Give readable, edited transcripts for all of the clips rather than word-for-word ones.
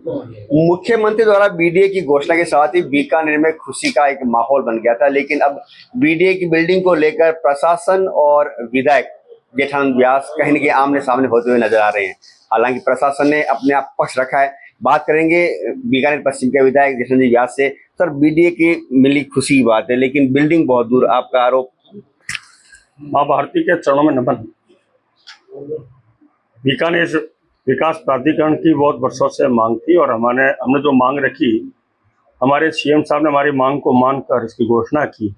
मुख्यमंत्री द्वारा बीडीए की घोषणा के साथ ही बीकानेर में खुशी का एक माहौल बन गया था, लेकिन अब बीडीए की बिल्डिंग को लेकर प्रशासन और विधायक जेठानंद व्यास कहीं न कहीं आमने सामने होते हुए नजर आ रहे हैं। हालांकि प्रशासन ने अपने आप पक्ष रखा है। बात करेंगे बीकानेर पश्चिम के विधायक जेठानंद व्यास से। सर, बीडीए की मिली खुशी की बात है, लेकिन बिल्डिंग बहुत दूर, आपका आरोप। माँ भारती के चरणों में नमन। बीकानेर विकास प्राधिकरण की बहुत वर्षों से मांग थी और हमने जो मांग रखी, हमारे सीएम साहब ने हमारी मांग को मानकर इसकी घोषणा की।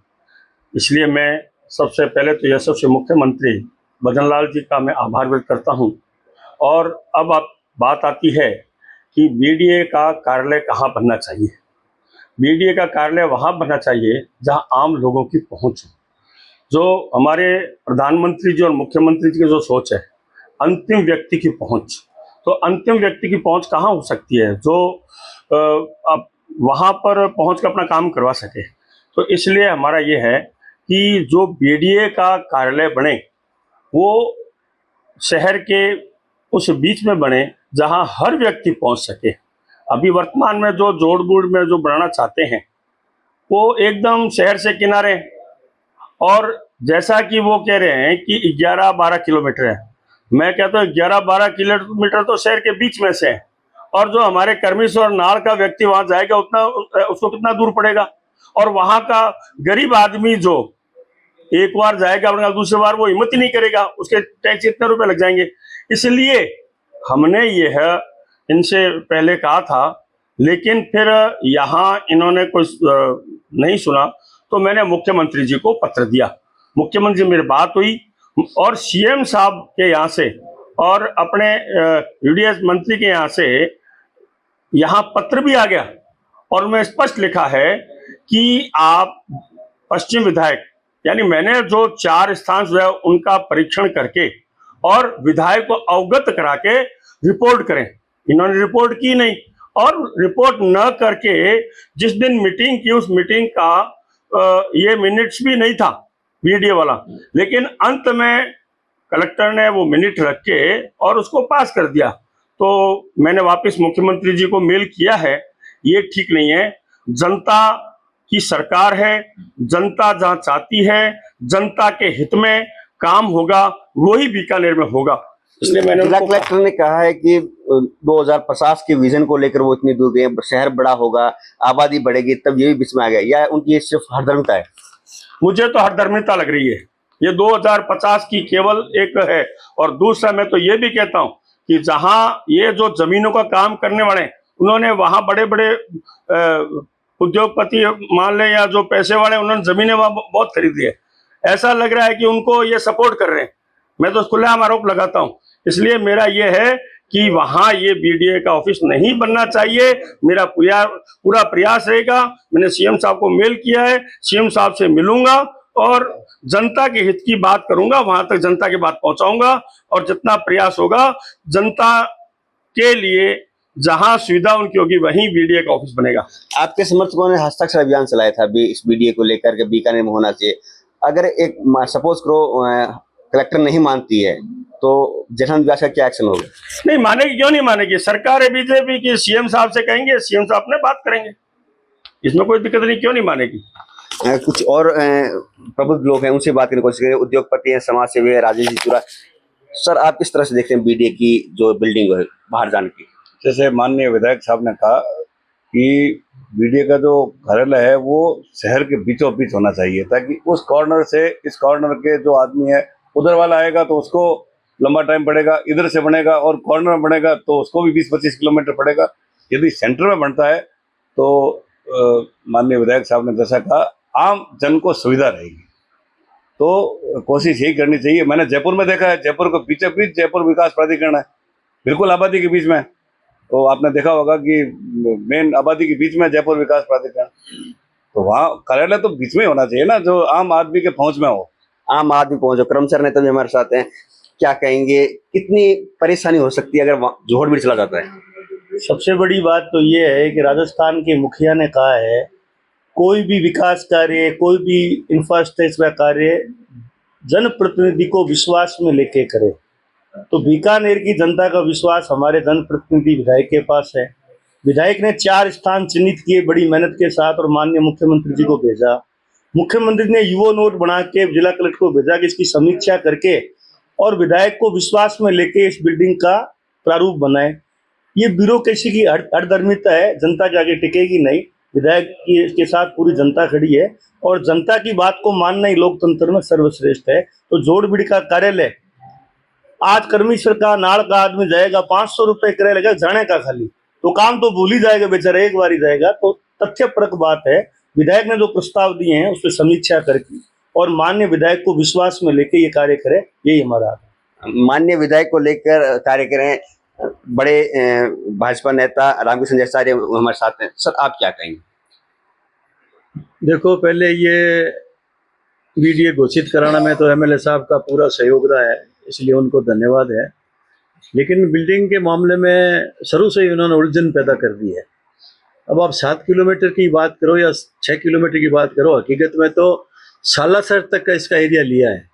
इसलिए मैं सबसे पहले तो यशस्वी मुख्यमंत्री भजन लाल जी का मैं आभार व्यक्त करता हूं। और अब बात आती है कि बीडीए का कार्यालय कहाँ बनना चाहिए। बीडीए का कार्यालय वहाँ बनना चाहिए जहाँ आम लोगों की पहुँच हो। जो हमारे प्रधानमंत्री जी और मुख्यमंत्री जी की जो सोच है, अंतिम व्यक्ति की पहुँच, तो अंतिम व्यक्ति की पहुंच कहाँ हो सकती है जो अब वहाँ पर पहुँच कर अपना काम करवा सके। तो इसलिए हमारा ये है कि जो बीडीए का कार्यालय बने वो शहर के उस बीच में बने जहाँ हर व्यक्ति पहुँच सके। अभी वर्तमान में जो जोड़बूड़ में जो बनाना चाहते हैं वो एकदम शहर से किनारे, और जैसा कि वो कह रहे हैं कि 11-12 किलोमीटर है, मैं कहता हूँ 11-12 किलोमीटर तो शहर के बीच में से है। और जो हमारे कर्मेश्वर नाड़ का व्यक्ति वहां जाएगा उतना उसको कितना दूर पड़ेगा। और वहां का गरीब आदमी जो एक बार जाएगा अपना, दूसरी बार वो हिम्मत ही नहीं करेगा, उसके टैक्स इतने रुपए लग जाएंगे। इसलिए हमने यह इनसे पहले कहा था, लेकिन फिर यहाँ इन्होंने कुछ नहीं सुना, तो मैंने मुख्यमंत्री जी को पत्र दिया। मुख्यमंत्री से मेरी बात हुई और सीएम साहब के यहाँ से और अपने यूडीएस मंत्री के यहाँ से यहाँ पत्र भी आ गया और उनमें स्पष्ट लिखा है कि आप पश्चिम विधायक, यानी मैंने जो 4 स्थान जो है उनका परीक्षण करके और विधायक को अवगत करा के रिपोर्ट करें। इन्होंने रिपोर्ट की नहीं, और रिपोर्ट न करके जिस दिन मीटिंग की उस मीटिंग का ये मिनट्स भी नहीं था वीडियो वाला, लेकिन अंत में कलेक्टर ने वो मिनट रख के और उसको पास कर दिया। तो मैंने वापस मुख्यमंत्री जी को मेल किया है, ये ठीक नहीं है। जनता की सरकार है, जनता जहां चाहती है, जनता के हित में काम होगा वही बीकानेर में होगा। इसलिए मैंने जिला कलेक्टर ने कहा है कि 2050 के विजन को लेकर वो इतनी दूर गए, शहर बड़ा होगा, आबादी बढ़ेगी, तब ये भी बीच में आ गया, या उनकी सिर्फ हरदर्मिता है? मुझे तो हरदर्मिता लग रही है। ये 2050 की केवल एक है। और दूसरा मैं तो ये भी कहता हूँ कि जहां ये जो जमीनों का काम करने वाले उन्होंने वहां बड़े बड़े उद्योगपति मान लें या जो पैसे वाले, उन्होंने जमीनें वहां बहुत खरीदी है। ऐसा लग रहा है कि उनको ये सपोर्ट कर रहे हैं। मैं तो खुलेआम आरोप लगाता हूँ। इसलिए मेरा ये है कि वहां ये बीडीए का ऑफिस नहीं बनना चाहिए। मेरा पूरा प्रयास रहेगा। मैंने सीएम साहब को मेल किया है, सीएम साहब से मिलूंगा और जनता के हित की बात करूंगा, वहां तक जनता की बात पहुंचाऊंगा और जितना प्रयास होगा जनता के लिए जहां सुविधा उनकी होगी वहीं बीडीए का ऑफिस बनेगा। आपके समर्थकों ने हस्ताक्षर अभियान चलाया था इस बीडीए को लेकर के, बीकानेर में होना चाहिए। अगर एक सपोज करो कलेक्टर नहीं मानती है तो जेठानंद व्यास का क्या एक्शन होगा? नहीं मानेगी, क्यों नहीं मानेगी? सरकार है बीजेपी की, सीएम साहब से कहेंगे, सीएम साहब ने बात करेंगे, इसमें कोई दिक्कत नहीं, क्यों नहीं मानेगी? कुछ और प्रबुद्ध लोग हैं, उनसे बात करने की कोशिश करें। उद्योगपति हैं, समाज सेवी है, राजेश जी चुरा। सर, आप किस तरह से देखते हैं बीडीए की जो बिल्डिंग है बाहर जाने की? जैसे माननीय विधायक साहब ने कहा कि बीडीए का जो कार्यालय है वो शहर के बीचों बीच होना चाहिए, ताकि उस कॉर्नर से इस कॉर्नर के जो आदमी है उधर वाला आएगा तो उसको लंबा टाइम पड़ेगा, इधर से बनेगा और कॉर्नर में बनेगा तो उसको भी 20-25 किलोमीटर पड़ेगा। यदि सेंटर में बनता है तो माननीय विधायक साहब ने जैसा कहा, आम जन को सुविधा रहेगी। तो कोशिश यही करनी चाहिए। मैंने जयपुर में देखा है, जयपुर के बीचों बीच जयपुर विकास प्राधिकरण है, बिल्कुल आबादी के बीच में। तो आपने देखा होगा कि मेन आबादी के बीच में जयपुर विकास प्राधिकरण, तो वहाँ कार्यालय तो बीच में होना चाहिए ना, जो आम आदमी के पहुंच में हो। आम आदमी पहुंचो। कर्मचारी नेता भी हमारे साथ हैं, क्या कहेंगे, कितनी परेशानी हो सकती है अगर जोहड़ भी चला जाता है? सबसे बड़ी बात तो ये है कि राजस्थान के मुखिया ने कहा है कोई भी विकास कार्य, कोई भी इंफ्रास्ट्रक्चर का कार्य जनप्रतिनिधि को विश्वास में लेके करे। तो बीकानेर की जनता का विश्वास हमारे जनप्रतिनिधि विधायक के पास है। विधायक ने 4 स्थान चिन्हित किए बड़ी मेहनत के साथ और माननीय मुख्यमंत्री जी को भेजा। मुख्यमंत्री ने युवा नोट बना के जिला कलेक्टर को भेजा कि इसकी समीक्षा करके और विधायक को विश्वास में लेके इस बिल्डिंग का प्रारूप बनाए। ये ब्यूरोक्रेसी की अड़धर्मिता है, जनता के आगे टिकेगी नहीं। विधायक की इसके साथ पूरी जनता खड़ी है और जनता की बात को मानना ही लोकतंत्र में सर्वश्रेष्ठ है। तो जोड़बीड़ का कार्यालय आज कर्मेश्वर का नाड़ का आदमी जाएगा, 500 रुपए किराया लगेगा जाने का खाली, तो काम तो भूल ही जाएगा बेचारा, एक बार ही जाएगा। तो तथ्यपरक बात है, विधायक ने जो प्रस्ताव दिए हैं उस पर समीक्षा करके और माननीय विधायक को विश्वास में लेके ये कार्य करें, यही हमारा माननीय विधायक को लेकर कार्य करें। बड़े भाजपा नेता रामकृष्ण जैसारी हमारे साथ हैं। सर, आप क्या कहेंगे? देखो, पहले ये वीडियो घोषित कराना में तो एमएलए साहब का पूरा सहयोग रहा है, इसलिए उनको धन्यवाद है। लेकिन बिल्डिंग के मामले में शुरू से ही उन्होंने उलझन पैदा कर दी है। अब आप 7 किलोमीटर की बात करो या 6 किलोमीटर की बात करो, हकीकत में तो सालासर तक का इसका एरिया लिया है।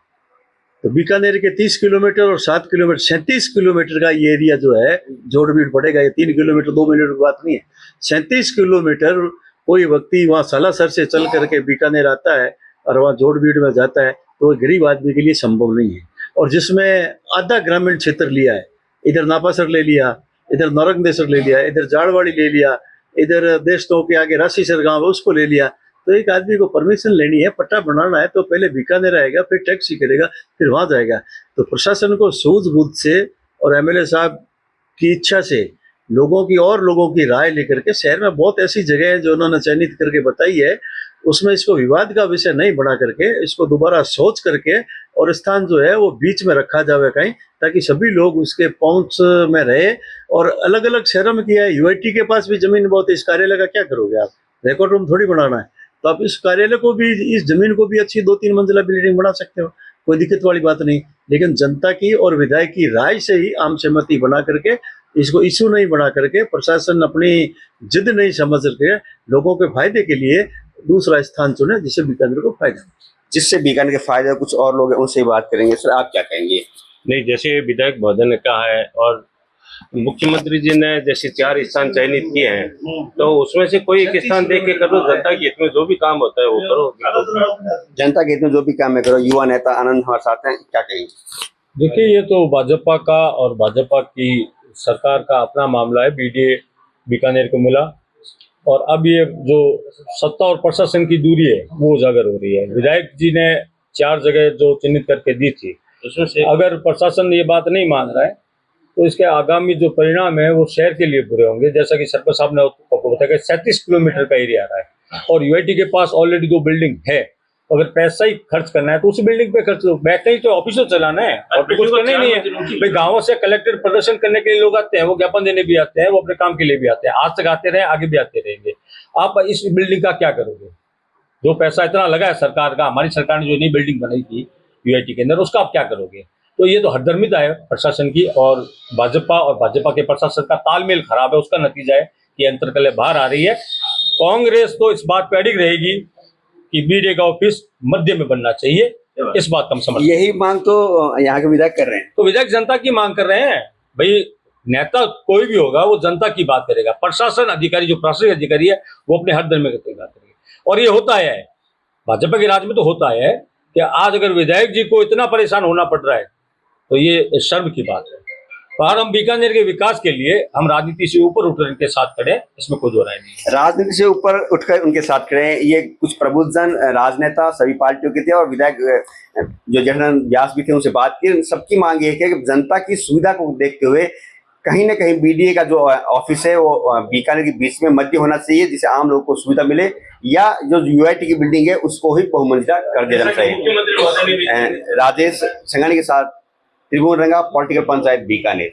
तो बीकानेर के 30 किलोमीटर और 7 किलोमीटर 37 किलोमीटर का ये एरिया जो है जोड़बीड़ पड़ेगा। ये 3 किलोमीटर 2 मिनट की बात नहीं है, 37 किलोमीटर कोई व्यक्ति वहाँ सालासर से चल करके बीकानेर आता है और वहाँ जोड़बीड़ में जाता है, तो वो गरीब आदमी के लिए संभव नहीं है। और जिसमें आधा ग्रामीण क्षेत्र लिया है, इधर नापासर ले लिया, इधर नौरंगदेसर ले लिया, इधर जाड़वाड़ी ले लिया, इधर देशों के आगे राशीसर गाँव है उसको ले लिया। तो एक आदमी को परमिशन लेनी है, पट्टा बनाना है, तो पहले बीकानेर आएगा, फिर टैक्सी करेगा, फिर वहाँ जाएगा। तो प्रशासन को सूझबूझ से और एमएलए साहब की इच्छा से लोगों की राय लेकर के शहर में बहुत ऐसी जगह है जो उन्होंने चयनित करके बताई है, उसमें इसको विवाद का विषय नहीं बना करके इसको दोबारा सोच करके और स्थान जो है वो बीच में रखा जावे कहीं, ताकि सभी लोग उसके पहुंच में रहे। और अलग अलग शहरों में किया है, यूआईटी के पास भी जमीन बहुत है, इस कार्यालय का क्या करोगे आप? रिकॉर्ड रूम थोड़ी बनाना है, तो आप इस कार्यालय को भी, इस जमीन को भी अच्छी 2-3 मंजिला बिल्डिंग बना सकते हो, कोई दिक्कत वाली बात नहीं। लेकिन जनता की और विधायक की राय से ही आम सहमति बना करके, इसको इशू नहीं बना करके, प्रशासन अपनी जिद नहीं समझ करके लोगों के फायदे के लिए दूसरा स्थान चुने जिससे बीकानेर को फायदा, जिससे बीकानेर के फायदे कुछ और लोग हैं उनसे बात करेंगे। सर, आप क्या कहेंगे? नहीं, जैसे विधायक महोदय ने कहा है और मुख्यमंत्री जी ने जैसे 4 स्थान चयनित किए हैं, तो उसमें से कोई एक स्थान देख के करो। जनता के हित में जो भी काम होता है वो करो। जनता के हित में जो भी काम है करो। युवा नेता आनंद हमारे साथ हैं, क्या कहेंगे? देखिए, ये तो भाजपा का और भाजपा की सरकार का अपना मामला है। बीडीए बीकानेर को मिला और अब ये जो सत्ता और प्रशासन की दूरी है वो उजागर हो रही है। विधायक जी ने 4 जगह जो चिन्हित करके दी थी, उसमें से अगर प्रशासन ये बात नहीं मान रहा है तो इसके आगामी जो परिणाम है वो शहर के लिए बुरे होंगे। जैसा कि सरपंच साहब ने बताया, 37 किलोमीटर का एरिया आ रहा है और यूआईटी के पास ऑलरेडी 2 बिल्डिंग है। अगर पैसा ही खर्च करना है तो उसी बिल्डिंग पे खर्च करो। बैठ नहीं तो ऑफिस तो चलाना है और तो कुछ करना ही नहीं है। भाई, गाँवों से कलेक्टर प्रदर्शन करने के लिए लोग आते हैं, वो ज्ञापन देने भी आते हैं, वो अपने काम के लिए भी आते हैं। आज तक आते रहे, आगे भी आते रहेंगे। आप इस बिल्डिंग का क्या करोगे? जो पैसा इतना लगा है सरकार का, हमारी सरकार ने जो नई बिल्डिंग बनाई थी यूआईटी के अंदर, उसका आप क्या करोगे? तो ये तो हरदर्मिता है प्रशासन की और भाजपा के प्रशासन का तालमेल खराब है। उसका नतीजा है कि अंतर्कलह बाहर आ रही है। कांग्रेस तो इस बात पर अड़िग रहेगी कि बीडीए का ऑफिस मध्य में बनना चाहिए, इस बात का हम समझ। यही मांग तो यहाँ के विधायक कर रहे हैं। तो विधायक जनता की मांग कर रहे हैं। भाई, नेता कोई भी होगा वो जनता की बात करेगा। प्रशासन अधिकारी, जो प्रशासनिक अधिकारी है, वो अपने हर दर में बात करेगा। और ये होता है भाजपा के राज में, तो होता है कि आज अगर विधायक जी को इतना परेशान होना पड़ रहा है तो ये शर्म की बात है। और हम बीकानेर के विकास के लिए हम राजनीति से ऊपर उठकर इनके साथ खड़े, इसमें कोई दो राय नहीं। राजनीति से ऊपर उठकर उनके साथ खड़े हैं। ये कुछ प्रबुद्धजन राजनेता सभी पार्टियों के थे और विधायक जो जगन व्यास भी थे, उनसे बात की। सबकी मांग ये है कि जनता की सुविधा को देखते हुए कहीं ना कहीं बीडीए का जो ऑफिस है वो बीकानेर के बीच में मध्य होना चाहिए, जिससे आम लोगों को सुविधा मिले, या जो यूआईटी की बिल्डिंग है उसको ही बहुमंजिला कर देना चाहिए। राजेश संघानी के साथ त्रिभुवन रंगा, पॉलिटिकल पंचायत बीकानेर।